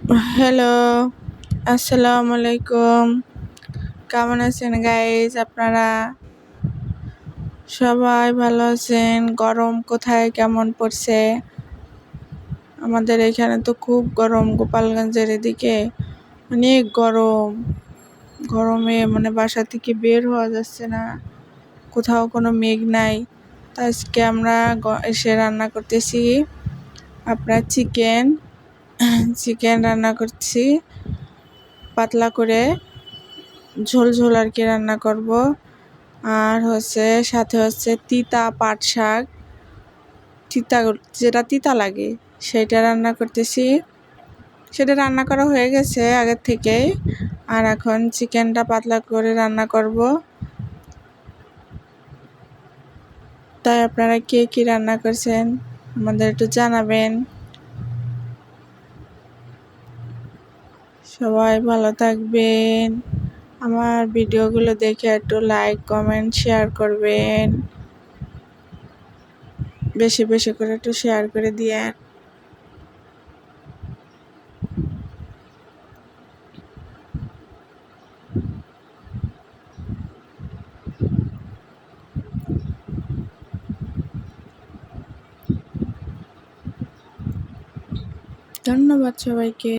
Hello, আসসালামু আলাইকুম। কেমন আছেন গাইস আপনারা? সবাই ভালো আছেন? গরম কোথায় কেমন পড়ছে? আমাদের এখানে তো খুব গরম, গোপালগঞ্জের এদিকে অনেক গরম। গরমে বাসা থেকে বের হওয়া যাচ্ছে না, কোথাও কোনো মেঘ নাই। তো আজকে আমরা এসে রান্না করতেছি আপনার চিকেন রান্না করছি, পাতলা করে ঝোল ঝোল আর কি রান্না করব। আর সাথে তিতা পাট শাক, যেটা তিতা লাগে সেটা রান্না করতেছি। সেটা রান্না করা হয়ে গেছে আগের থেকেই। আর এখন চিকেনটা পাতলা করে রান্না করব। তাই আপনারা কে কি রান্না করছেন আমাদের একটু জানাবেন। সবাই ভালো থাকবেন। আমার ভিডিওগুলো দেখে একটু লাইক কমেন্ট শেয়ার করবেন, বেশি বেশি করে একটু শেয়ার করে দিয়েন। ধন্যবাদ সবাইকে।